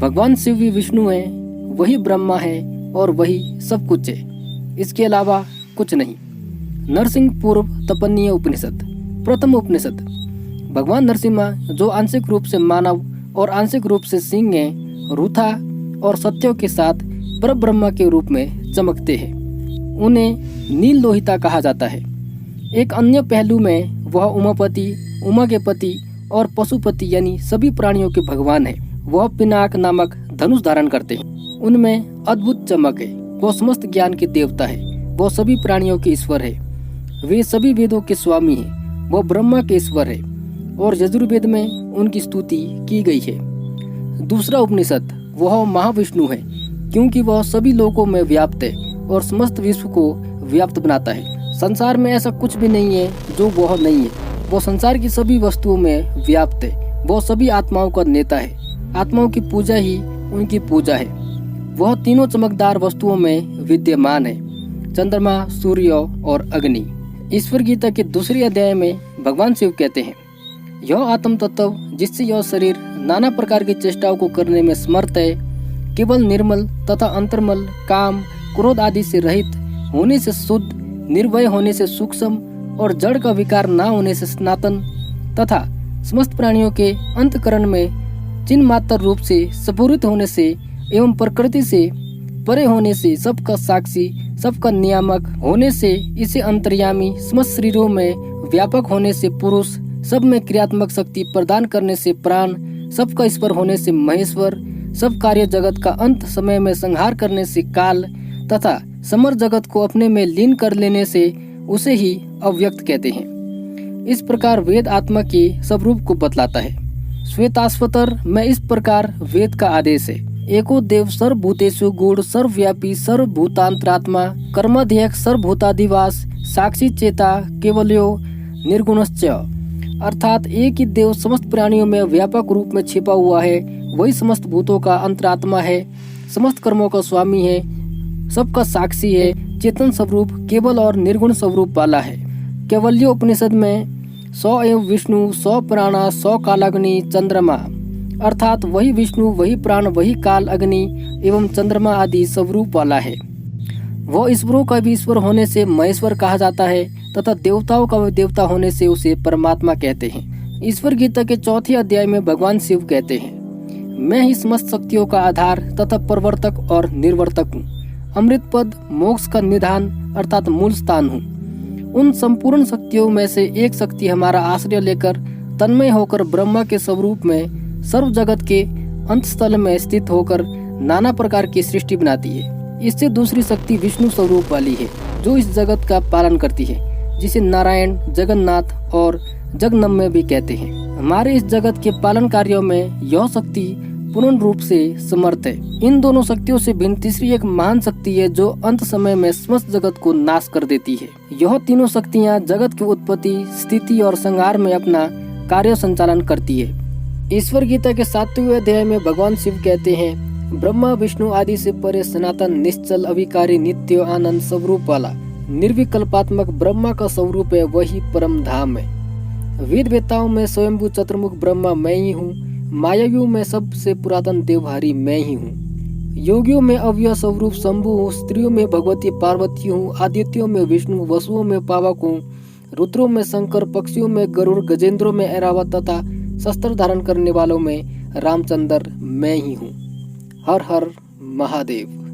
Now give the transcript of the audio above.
भगवान शिव भी विष्णु है, वही ब्रह्मा है और वही सब कुछ है, इसके अलावा कुछ नहीं। नरसिंह पूर्व तपनीय उपनिषद। प्रथम उपनिषद। भगवान नरसिम्हा जो आंशिक रूप से मानव और आंशिक रूप से सिंह हैं, रुथा और सत्यों के साथ परब्रह्म के रूप में चमकते हैं, उन्हें नील लोहिता कहा जाता है। एक अन्य पहलू में वह उमापति, उमा के पति और पशुपति यानी सभी प्राणियों के भगवान है। वह पिनाक नामक धनुष धारण करते हैं, उनमें अद्भुत चमक है। वह समस्त ज्ञान के देवता है, वह सभी प्राणियों के ईश्वर है, वे सभी वेदों के स्वामी हैं, वह ब्रह्मा के ईश्वर है और यजुर्वेद में उनकी स्तुति की गई है। दूसरा उपनिषद। वह महाविष्णु है क्योंकि वह सभी लोकों में व्याप्त है और समस्त विश्व को व्याप्त बनाता है। संसार में ऐसा कुछ भी नहीं है जो वह नहीं है। वह संसार की सभी वस्तुओं में व्याप्त है। वह सभी आत्माओं का नेता है। आत्माओं की पूजा ही उनकी पूजा है। वह तीनों चमकदार वस्तुओं में विद्यमान है, चंद्रमा, सूर्य और अग्नि। ईश्वर गीता के दूसरे अध्याय में भगवान शिव कहते हैं, यह आत्म तत्व जिससे यह शरीर नाना प्रकार की चेष्टाओं को करने में समर्थ है, केवल निर्मल तथा अंतर्मल, काम, क्रोध आदि से रहित होने से शुद्ध, निर्भय होने से सूक्ष्म और जड़ का विकार न होने से सनातन तथा समस्त प्राणियों के अंतकरण में चिन्ह मात्र रूप से स्फुरित होने से एवं प्रकृति से परे होने से, सबका साक्षी, सबका नियामक होने से, इसे अंतर्यामी, समस्त शरीरों में व्यापक होने से पुरुष, सब में क्रियात्मक शक्ति प्रदान करने से प्राण, सबका ईश्वर होने से महेश्वर, सब कार्य जगत का अंत समय में संहार करने से काल तथा समर जगत को अपने में लीन कर लेने से उसे ही अव्यक्त कहते हैं। इस प्रकार वेद आत्मा के स्वरूप को बतलाता है। श्वेताश्वतर में इस प्रकार वेद का आदेश है, एको देव सर्वभूतेषु गूढ़ सर्वव्यापी सर्वभूतांतरात्मा कर्माध्यक्ष सर्वभूतादिवास साक्षी चेता केवल्यो निर्गुणश्च। अर्थात एक ही देव समस्त प्राणियों में व्यापक रूप में छिपा हुआ है, वही समस्त भूतों का अंतरात्मा है, समस्त कर्मों का स्वामी है, सबका साक्षी है, चेतन स्वरूप, केवल और निर्गुण स्वरूप वाला है। केवल्य उपनिषद में 100 एवं विष्णु, 100 प्राणा, 100 कालाग्नि, चंद्रमा, अर्थात वही विष्णु, वही प्राण, वही काल, अग्नि एवं चंद्रमा आदि स्वरूप वाला है। वह ईश्वरों का भी ईश्वर होने से महेश्वर कहा जाता है तथा देवताओं का भी देवता होने से उसे परमात्मा कहते हैं। ईश्वर गीता के चौथे अध्याय में भगवान शिव कहते हैं, मैं ही समस्त शक्तियों का आधार तथा प्रवर्तक और निर्वर्तक हूँ। अमृत पद मोक्ष का निधान अर्थात मूल स्थान हूँ। उन संपूर्ण शक्तियों में से एक शक्ति हमारा आश्रय लेकर तन्मय होकर ब्रह्मा के स्वरूप में सर्व जगत के अंतस्थल में स्थित होकर नाना प्रकार की सृष्टि बनाती है। इससे दूसरी शक्ति विष्णु स्वरूप वाली है जो इस जगत का पालन करती है, जिसे नारायण, जगन्नाथ और जगन्नम भी कहते हैं। हमारे इस जगत के पालन कार्यों में यह शक्ति पूर्ण रूप से समर्थ है। इन दोनों शक्तियों से भिन्न तीसरी एक महान शक्ति है जो अंत समय में समस्त जगत को नाश कर देती है। यह तीनों शक्तियाँ जगत की उत्पत्ति, स्थिति और संहार में अपना कार्य संचालन करती है। ईश्वर गीता के 7वें अध्याय में भगवान शिव कहते हैं, ब्रह्मा विष्णु आदि से परे सनातन निश्चल अविकारी नित्य आनंद स्वरूप वाला निर्विकल्पात्मक ब्रह्मा का स्वरूप है, वही परम धाम है। वेद वेताओं में स्वयंभू चतुर्मुख ब्रह्मा मैं ही हूँ, मायावियों में सबसे पुरातन देवहारी मैं ही हूँ, योगियों में अव्यय स्वरूप शंभु हूँ, स्त्रियों में भगवती पार्वती हूँ, आदित्यों में विष्णु, वसुओं में पावक हूँ, रुद्रों में शंकर, पक्षियों में गरुड़, गजेंद्रों में ऐरावत तथा शस्त्र धारण करने वालों में रामचंद्र मैं ही हूँ। हर हर महादेव।